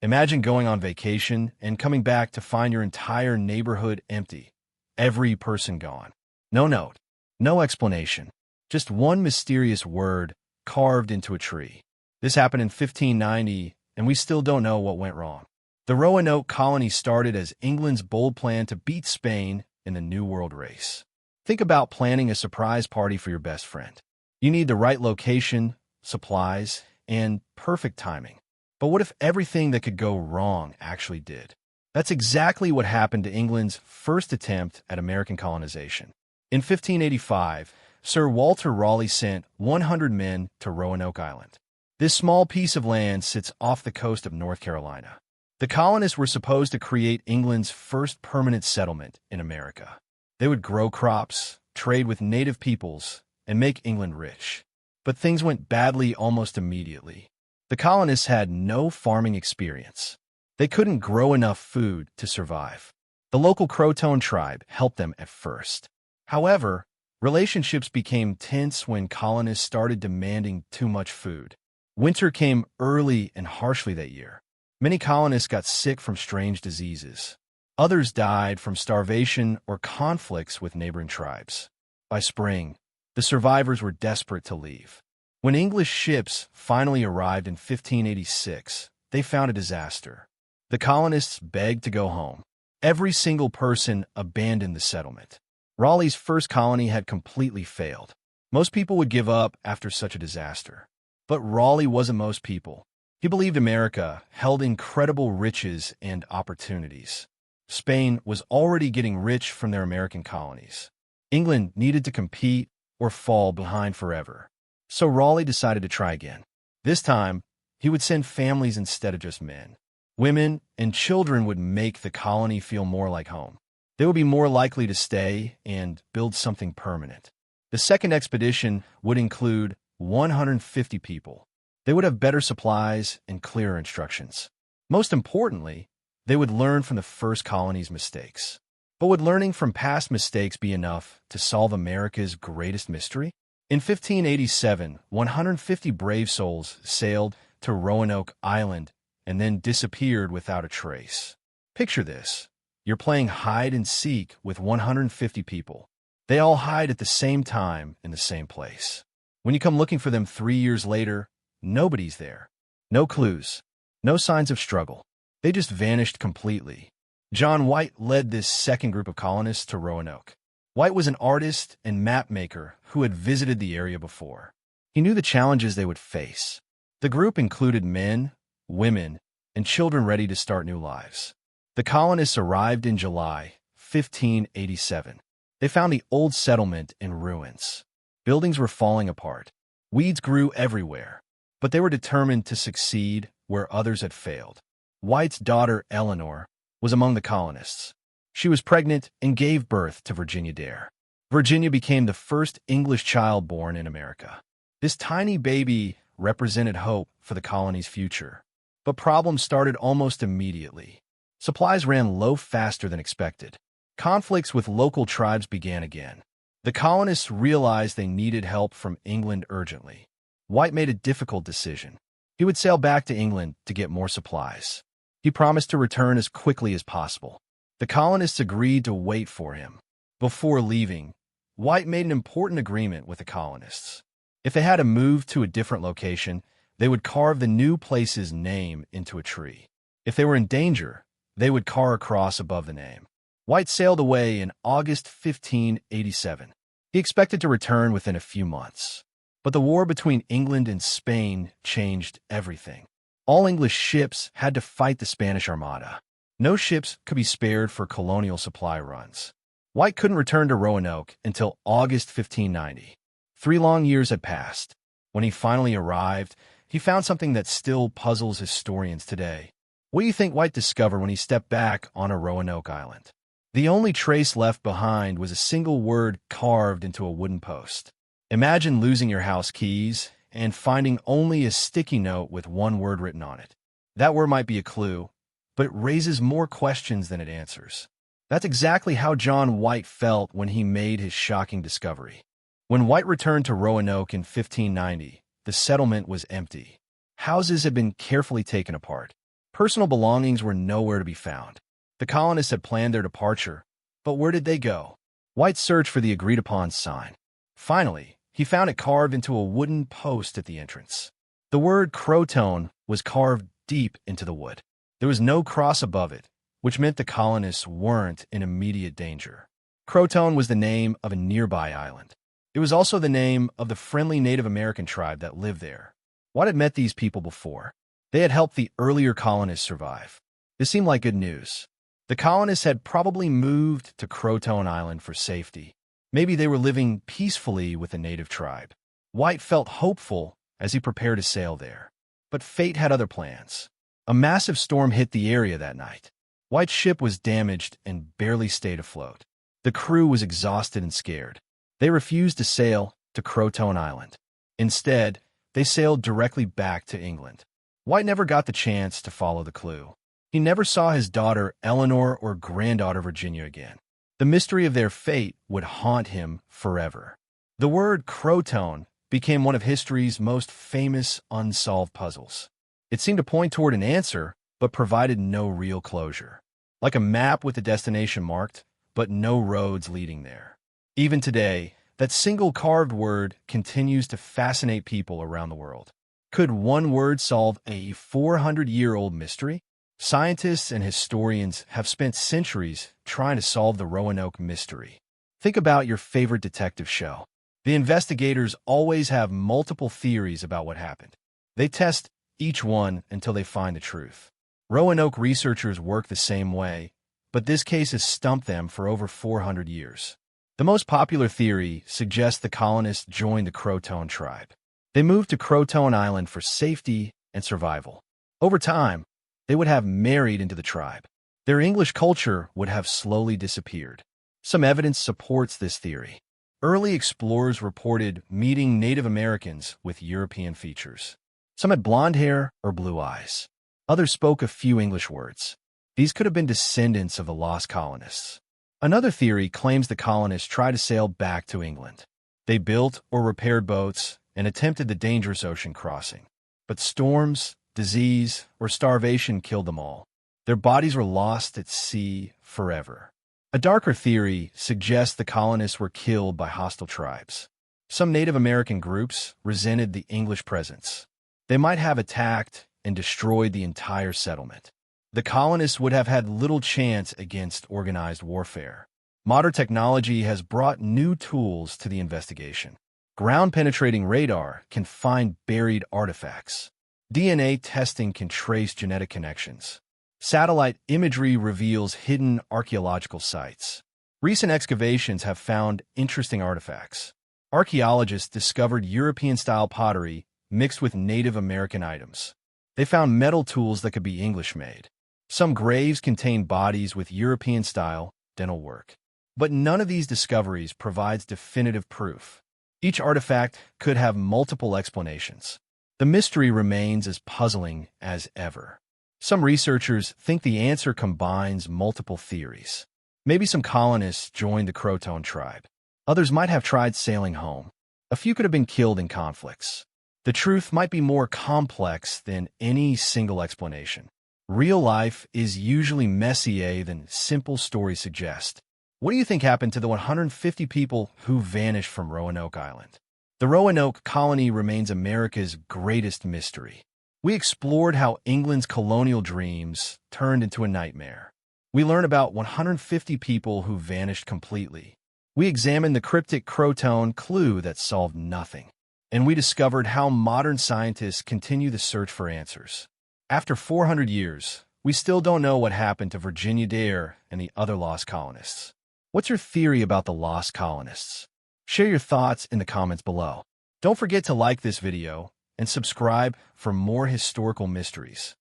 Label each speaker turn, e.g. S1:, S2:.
S1: Imagine going on vacation and coming back to find your entire neighborhood empty. Every person gone. No note. No explanation. Just one mysterious word carved into a tree. This happened in 1590, and we still don't know what went wrong. The Roanoke colony started as England's bold plan to beat Spain in the New World race. Think about planning a surprise party for your best friend. You need the right location, supplies, and perfect timing. But what if everything that could go wrong actually did? That's exactly what happened to England's first attempt at American colonization. In 1585, Sir Walter Raleigh sent 100 men to Roanoke Island. This small piece of land sits off the coast of North Carolina. The colonists were supposed to create England's first permanent settlement in America. They would grow crops, trade with native peoples, and make England rich. But things went badly almost immediately. The colonists had no farming experience. They couldn't grow enough food to survive. The local CROATAN tribe helped them at first. However, relationships became tense when colonists started demanding too much food. Winter came early and harshly that year. Many colonists got sick from strange diseases. Others died from starvation or conflicts with neighboring tribes. By spring, the survivors were desperate to leave. When English ships finally arrived in 1586, they found a disaster. The colonists begged to go home. Every single person abandoned the settlement. Raleigh's first colony had completely failed. Most people would give up after such a disaster. But Raleigh wasn't most people. He believed America held incredible riches and opportunities. Spain was already getting rich from their American colonies. England needed to compete or fall behind forever. So Raleigh decided to try again. This time, he would send families instead of just men. Women and children would make the colony feel more like home. They would be more likely to stay and build something permanent. The second expedition would include 150 people. They would have better supplies and clearer instructions. Most importantly, they would learn from the first colony's mistakes. But would learning from past mistakes be enough to solve America's greatest mystery? In 1587, 150 brave souls sailed to Roanoke Island and then disappeared without a trace. Picture this. You're playing hide and seek with 150 people. They all hide at the same time in the same place. When you come looking for them 3 years later, nobody's there. No clues. No signs of struggle. They just vanished completely. John White led this second group of colonists to Roanoke. White was an artist and map maker who had visited the area before. He knew the challenges they would face. The group included men, women, and children ready to start new lives. The colonists arrived in July 1587. They found the old settlement in ruins. Buildings were falling apart. Weeds grew everywhere, but they were determined to succeed where others had failed. White's daughter, Eleanor, was among the colonists. She was pregnant and gave birth to Virginia Dare. Virginia became the first English child born in America. This tiny baby represented hope for the colony's future. But problems started almost immediately. Supplies ran low faster than expected. Conflicts with local tribes began again. The colonists realized they needed help from England urgently. White made a difficult decision. He would sail back to England to get more supplies. He promised to return as quickly as possible. The colonists agreed to wait for him. Before leaving, White made an important agreement with the colonists. If they had to move to a different location, they would carve the new place's name into a tree. If they were in danger, they would carve a cross above the name. White sailed away in August 1587. He expected to return within a few months. But the war between England and Spain changed everything. All English ships had to fight the Spanish Armada. No ships could be spared for colonial supply runs. White couldn't return to Roanoke until August 1590. 3 long years had passed. When he finally arrived, he found something that still puzzles historians today. What do you think White discovered when he stepped back on a Roanoke Island? The only trace left behind was a single word carved into a wooden post. Imagine losing your house keys and finding only a sticky note with one word written on it. That word might be a clue, but it raises more questions than it answers. That's exactly how John White felt when he made his shocking discovery. When White returned to Roanoke in 1590, the settlement was empty. Houses had been carefully taken apart. Personal belongings were nowhere to be found. The colonists had planned their departure, but where did they go? White searched for the agreed-upon sign. Finally, he found it carved into a wooden post at the entrance. The word CROATOAN was carved deep into the wood. There was no cross above it, which meant the colonists weren't in immediate danger. CROATOAN was the name of a nearby island. It was also the name of the friendly Native American tribe that lived there. White had met these people before. They had helped the earlier colonists survive. This seemed like good news. The colonists had probably moved to CROATOAN Island for safety. Maybe they were living peacefully with the native tribe. White felt hopeful as he prepared to sail there. But fate had other plans. A massive storm hit the area that night. White's ship was damaged and barely stayed afloat. The crew was exhausted and scared. They refused to sail to CROATOAN Island. Instead, they sailed directly back to England. White never got the chance to follow the clue. He never saw his daughter Eleanor or granddaughter Virginia again. The mystery of their fate would haunt him forever. The word CROATOAN became one of history's most famous unsolved puzzles. It seemed to point toward an answer, but provided no real closure. Like a map with a destination marked, but no roads leading there. Even today, that single carved word continues to fascinate people around the world. Could one word solve a 400-year-old mystery? Scientists and historians have spent centuries trying to solve the Roanoke mystery. Think about your favorite detective show. The investigators always have multiple theories about what happened. They test each one until they find the truth. Roanoke researchers work the same way, but this case has stumped them for over 400 years. The most popular theory suggests the colonists joined the CROATOAN tribe. They moved to CROATOAN Island for safety and survival. Over time, they would have married into the tribe. Their English culture would have slowly disappeared. Some evidence supports this theory. Early explorers reported meeting Native Americans with European features. Some had blonde hair or blue eyes. Others spoke a few English words. These could have been descendants of the lost colonists. Another theory claims the colonists tried to sail back to England. They built or repaired boats and attempted the dangerous ocean crossing. But storms, disease, or starvation killed them all. Their bodies were lost at sea forever. A darker theory suggests the colonists were killed by hostile tribes. Some Native American groups resented the English presence. They might have attacked and destroyed the entire settlement. The colonists would have had little chance against organized warfare. Modern technology has brought new tools to the investigation. Ground-penetrating radar can find buried artifacts. DNA testing can trace genetic connections. Satellite imagery reveals hidden archaeological sites. Recent excavations have found interesting artifacts. Archaeologists discovered European-style pottery mixed with Native American items. They found metal tools that could be English-made. Some graves contain bodies with European-style dental work. But none of these discoveries provides definitive proof. Each artifact could have multiple explanations. The mystery remains as puzzling as ever. Some researchers think the answer combines multiple theories. Maybe some colonists joined the CROATOAN tribe. Others might have tried sailing home. A few could have been killed in conflicts. The truth might be more complex than any single explanation. Real life is usually messier than simple stories suggest. What do you think happened to the 150 people who vanished from Roanoke Island? The Roanoke colony remains America's greatest mystery. We explored how England's colonial dreams turned into a nightmare. We learned about 150 people who vanished completely. We examined the cryptic CROATOAN clue that solved nothing. And we discovered how modern scientists continue the search for answers. After 400 years, we still don't know what happened to Virginia Dare and the other lost colonists. What's your theory about the lost colonists? Share your thoughts in the comments below. Don't forget to like this video and subscribe for more historical mysteries.